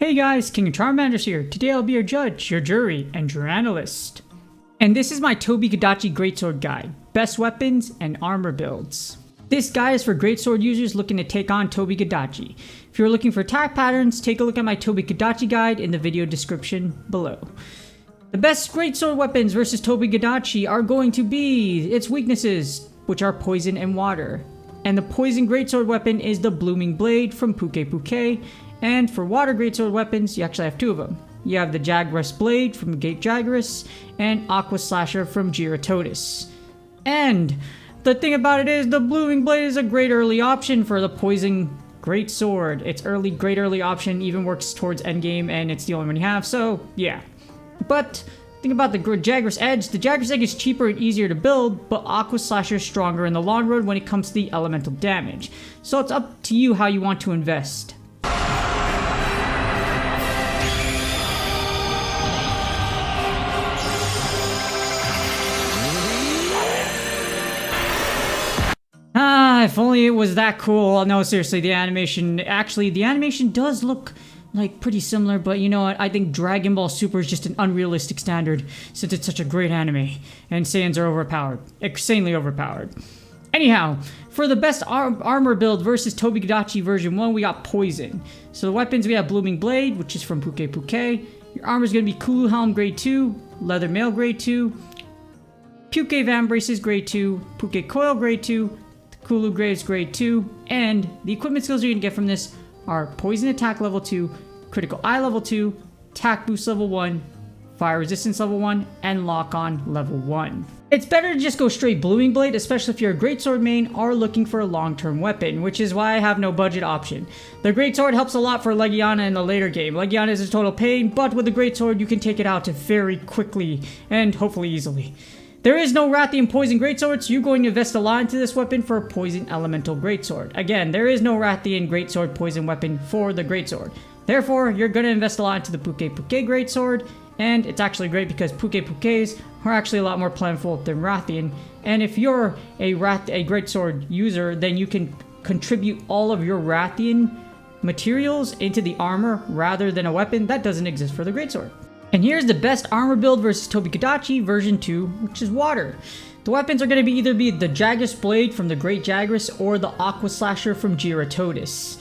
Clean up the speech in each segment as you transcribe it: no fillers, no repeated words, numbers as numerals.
Hey guys, King of Charmanders here. Today I'll be your judge, your jury, and your analyst. And this is my Tobi-Kadachi Greatsword Guide, best weapons and armor builds. This guide is for Greatsword users looking to take on Tobi-Kadachi. If you're looking for attack patterns, take a look at my Tobi-Kadachi guide in the video description below. The best Greatsword weapons versus Tobi-Kadachi are going to be its weaknesses, which are poison and water. And the poison Greatsword weapon is the Blooming Blade from Puke. And for water Greatsword weapons, you actually have two of them. You have the Jagras Blade from Gate Jagras and Aqua Slasher from GREATSWORD. And the thing about it is, the Blooming Blade is a great early option for the poison Greatsword. It's great early option, even works towards endgame, and it's the only one you have, so yeah. But think about the Jagras Edge. The Jagras Edge is cheaper and easier to build, but Aqua Slasher is stronger in the long run when it comes to the elemental damage. So it's up to you how you want to invest. If only it was that cool. No, seriously, the animation does look like pretty similar, but you know what? I think Dragon Ball Super is just an unrealistic standard since it's such a great anime, and Saiyans are overpowered. Insanely overpowered. Anyhow, for the best armor build versus Tobi-Kadachi version 1, we got Poison. So the weapons, we have Blooming Blade, which is from Puke. Your armor is going to be Kulu Helm Grade 2, Leather Mail Grade 2, Puke Van Braces Grade 2, Puke Coil Grade 2, Kulu Graves Grade 2, and the equipment skills you're going to get from this are Poison Attack Level 2, Critical Eye Level 2, Attack Boost Level 1, Fire Resistance Level 1, and Lock On Level 1. It's better to just go straight Blooming Blade, especially if you're a Greatsword main or looking for a long-term weapon, which is why I have no budget option. The Greatsword helps a lot for Legiana in the later game. Legiana is a total pain, but with the Greatsword you can take it out very quickly and hopefully easily. There is no Rathian Poison Greatsword, so you're going to invest a lot into this weapon for a Poison Elemental Greatsword. Again, there is no Rathian Greatsword Poison weapon for the Greatsword. Therefore, you're going to invest a lot into the Puke Greatsword, and it's actually great because Pukes are actually a lot more plentiful than Rathian. And if you're a Greatsword user, then you can contribute all of your Rathian materials into the armor rather than a weapon that doesn't exist for the Greatsword. And here's the best armor build versus Tobi-Kadachi version 2, which is water. The weapons are going to either be the Jagras Blade from the Great Jagras or the Aqua Slasher from GREATSWORD.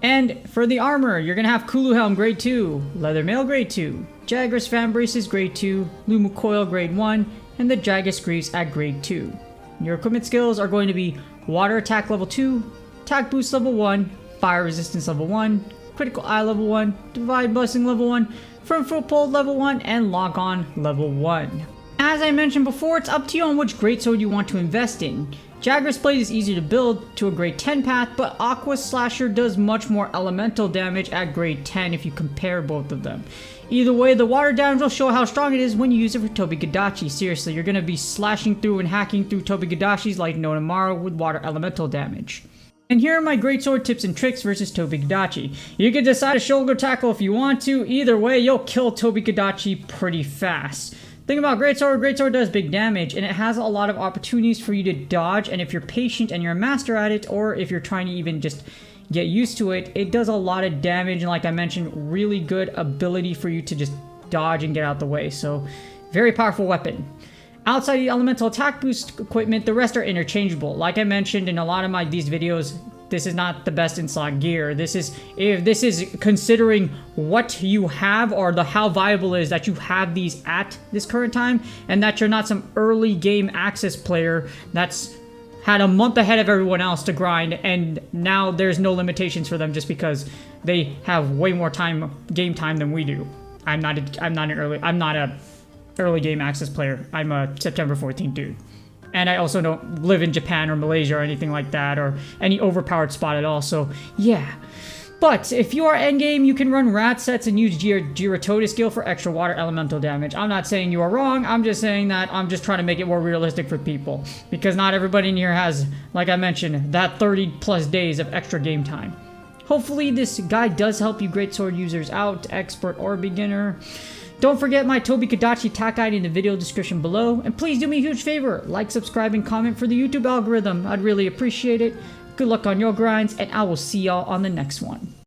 And for the armor, you're going to have Kulu Helm Grade 2, Leather Mail Grade 2, Jagras Fan Braces Grade 2, Lumu Coil Grade 1, and the Jagras Greaves at Grade 2. Your equipment skills are going to be Water Attack Level 2, Attack Boost Level 1, Fire Resistance Level 1, Critical Eye Level 1, Divine Blessing Level 1, Firm Foothold Level 1, and Lock On Level 1. As I mentioned before, it's up to you on which Greatsword you want to invest in. Jagras Blade is easy to build to a grade 10 path, but Aqua Slasher does much more elemental damage at grade 10 if you compare both of them. Either way, the water damage will show how strong it is when you use it for Tobi-Kadachi. Seriously, you're going to be slashing through and hacking through Tobi-Kadachis like no tomorrow with water elemental damage. And here are my Greatsword tips and tricks versus Tobi-Kadachi. You can decide a shoulder tackle if you want to. Either way, you'll kill Tobi-Kadachi pretty fast. Thing about Greatsword does big damage, and it has a lot of opportunities for you to dodge, and if you're patient and you're a master at it, or if you're trying to even just get used to it, it does a lot of damage, and like I mentioned, really good ability for you to just dodge and get out the way. So, very powerful weapon. Outside the elemental attack boost equipment, the rest are interchangeable. Like I mentioned in a lot of these videos, this is not the best in slot gear. This is considering what you have or how viable it is that you have these at this current time, and that you're not some early game access player that's had a month ahead of everyone else to grind, and now there's no limitations for them just because they have way more game time than we do. I'm not a early game access player. I'm a September 14th dude. And I also don't live in Japan or Malaysia or anything like that, or any overpowered spot at all, so yeah. But if you are endgame, you can run rat sets and use GREATSWORD skill for extra water elemental damage. I'm not saying you are wrong, I'm just saying that I'm just trying to make it more realistic for people. Because not everybody in here has, like I mentioned, that 30 plus days of extra game time. Hopefully this guide does help you Greatsword users out, expert or beginner. Don't forget my Tobi-Kadachi attack guide in the video description below, and please do me a huge favor, like, subscribe, and comment for the YouTube algorithm. I'd really appreciate it. Good luck on your grinds, and I will see y'all on the next one.